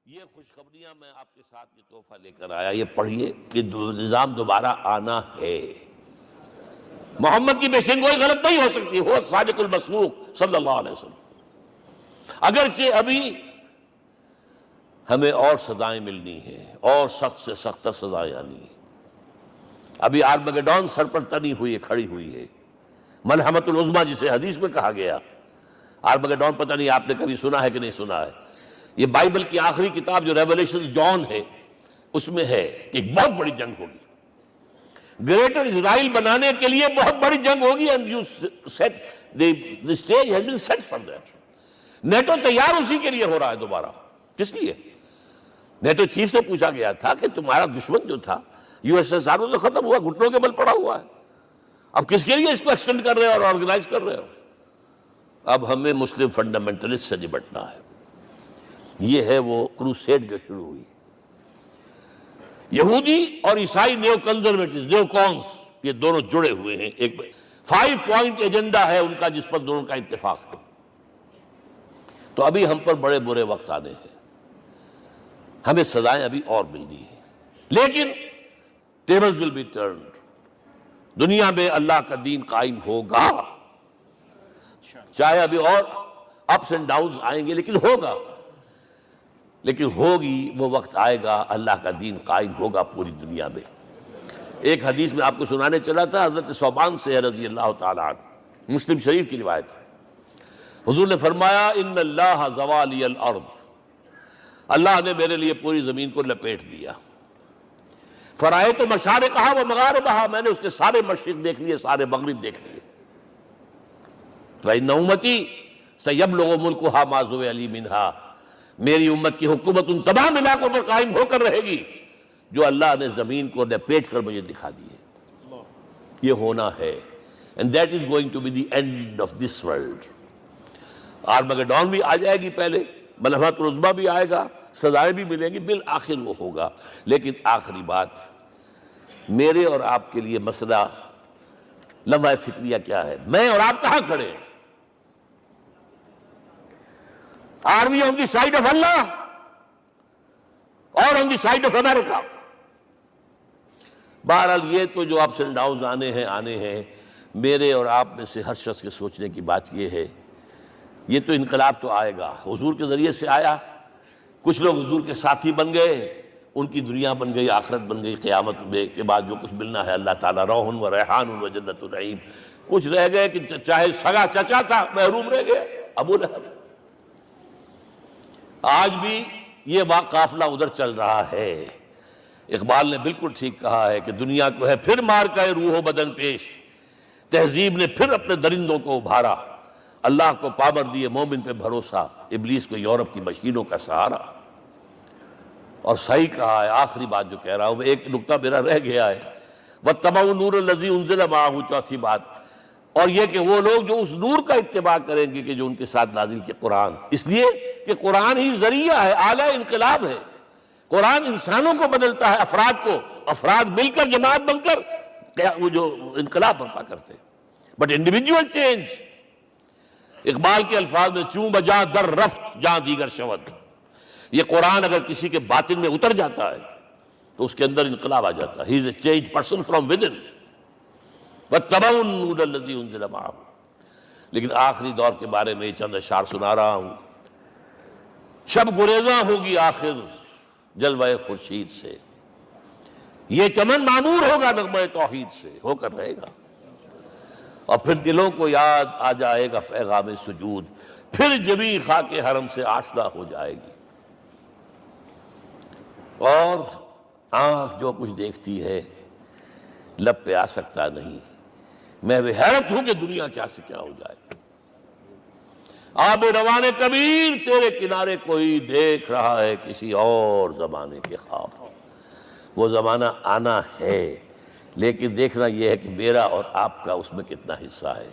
یہ خوشخبریاں میں آپ کے ساتھ یہ تحفہ لے کر آیا، یہ پڑھیے کہ نظام دوبارہ آنا ہے۔ محمد کی پیشین گوئی غلط نہیں ہو سکتی، وہ صادق المصدوق صلی اللہ علیہ وسلم۔ اگرچہ ابھی ہمیں اور سزائیں ملنی ہیں، اور سخت سے سختر سزائیں آنی ہیں۔ ابھی آرمگیڈون سر پر تنی ہوئی ہے، کھڑی ہوئی ہے، ملحمۃ العظمیٰ جسے حدیث میں کہا گیا۔ آرمگیڈون پتہ نہیں آپ نے کبھی سنا ہے کہ نہیں سنا ہے؟ یہ بائبل کی آخری کتاب جو ریولیشن جان ہے، اس میں ہے کہ ایک بہت بڑی جنگ ہوگی، گریٹر اسرائیل بنانے کے لیے بہت بڑی جنگ ہوگی، and you set the stage has been set for that۔ NATO تیار اسی کے لیے ہو رہا ہے دوبارہ۔ کس لیے؟ نیٹو چیف سے پوچھا گیا تھا کہ تمہارا دشمن جو تھا یو ایس ایس آر تو ختم ہوا، گھٹنوں کے بل پڑا ہوا ہے، اب کس کے لیے اس کو ایکسٹینڈ کر رہے ہو اور آرگنائز کر رہے ہو؟ اب ہمیں مسلم فنڈامنٹلسٹ سے نمٹنا ہے۔ یہ ہے وہ کروسیڈ جو شروع ہوئی۔ یہودی اور عیسائی نیو کنزرویٹیوز، نیو کونس، یہ دونوں جڑے ہوئے ہیں، ایک 5 پوائنٹ ایجنڈا ہے ان کا جس پر دونوں کا اتفاق ہے۔ تو ابھی ہم پر بڑے برے وقت آنے ہیں، ہمیں سزائیں ابھی اور ملنی ہیں، لیکن ٹیبلز ول بی ٹرنڈ، دنیا میں اللہ کا دین قائم ہوگا، چاہے ابھی اور اپس اینڈ ڈاؤنز آئیں گے، لیکن ہوگا، لیکن ہوگی، وہ وقت آئے گا اللہ کا دین قائم ہوگا پوری دنیا میں۔ ایک حدیث میں آپ کو سنانے چلا تھا، حضرت ثوبان سے رضی اللہ تعالیٰ عنہ، مسلم شریف کی روایت ہے۔ حضور نے فرمایا ان اللہ زوالی الارض، اللہ نے میرے لیے پوری زمین کو لپیٹ دیا۔ فرائے تو مشارقہا و مغاربہا، میں نے اس کے سارے مشرق دیکھ لیے، سارے مغرب دیکھ لیے۔ وَإِنَّ أُمَّتِي سَيَبْلُغُ مُلْكُهَا مَا زُوِّئَ لِي مِنْهَا، میری امت کی حکومت ان تمام علاقوں پر قائم ہو کر رہے گی جو اللہ نے زمین کو لپیٹ کر مجھے دکھا دیے۔ یہ ہونا ہے، and that is going to be the end of this world۔ آرمگیڈون بھی آ جائے گی پہلے، ملحمۃ العظمیٰ بھی آئے گا، سزائیں بھی ملیں گی، بالآخر وہ ہوگا۔ لیکن آخری بات، میرے اور آپ کے لیے مسئلہ لمحہ فکریہ کیا ہے؟ میں اور آپ کہاں کھڑے ہیں؟ Are we on the side of Allah or on the side of America؟ بہرحال یہ تو جو اپس اینڈ ڈاؤنز آنے ہیں، میرے اور آپ میں سے ہر شخص کے سوچنے کی بات یہ ہے، یہ تو انقلاب تو آئے گا، حضور کے ذریعے سے آیا، کچھ لوگ حضور کے ساتھی بن گئے، ان کی دنیا بن گئی، آخرت بن گئی، قیامت میں کے بعد جو کچھ ملنا ہے اللہ تعالیٰ روح و ریحان و جنت النعیم۔ کچھ رہ گئے کہ چاہے سگا چچا تھا محروم رہ گئے، ابو لہب۔ آج بھی یہ قافلہ ادھر چل رہا ہے۔ اقبال نے بالکل ٹھیک کہا ہے کہ دنیا کو ہے پھر مار کا روح و بدن پیش، تہذیب نے پھر اپنے درندوں کو ابھارا، اللہ کو پابر دیے مومن پہ بھروسہ، ابلیس کو یورپ کی مشینوں کا سہارا۔ اور صحیح کہا ہے، آخری بات جو کہہ رہا ہوں، ایک نکتہ میرا رہ گیا ہے، وَاتَّبَعُوا النُّورَ الَّذِي أُنزِلَ مَعَهُ، چوتھی بات، اور یہ کہ وہ لوگ جو اس نور کا اتباع کریں گے کہ جو ان کے ساتھ نازل کیا قرآن، اس لیے کہ قرآن ہی ذریعہ ہے، آلہ انقلاب ہے۔ قرآن انسانوں کو بدلتا ہے، افراد کو، افراد مل کر جماعت بن کر وہ جو انقلاب برپا کرتے ہیں، بٹ انڈیویجول چینج۔ اقبال کے الفاظ میں چوں بجا در رفت جہاں دیگر شود، یہ قرآن اگر کسی کے باطن میں اتر جاتا ہے تو اس کے اندر انقلاب آ جاتا ہے، he is a changed person from within۔ وَاتَّبَعُوا النُّورَ الَّذِي أُنزِلَ مَعَهُ۔ لیکن آخری دور کے بارے میں چند اشعار سنا رہا ہوں۔ شب گریزاں ہوگی آخر جلوہ خورشید سے، یہ چمن معمور ہوگا نغمہ توحید سے، ہو کر رہے گا، اور پھر دلوں کو یاد آ جائے گا پیغام سجود، پھر جبیں خاک حرم سے آشنا ہو جائے گی، اور آنکھ جو کچھ دیکھتی ہے لب پہ آ سکتا نہیں۔ میں وہ حیرت ہوں کہ دنیا کیا سے کیا ہو جائے۔ آب روان کبیر تیرے کنارے کوئی دیکھ رہا ہے کسی اور زمانے کے خواب۔ وہ زمانہ آنا ہے، لیکن دیکھنا یہ ہے کہ میرا اور آپ کا اس میں کتنا حصہ ہے۔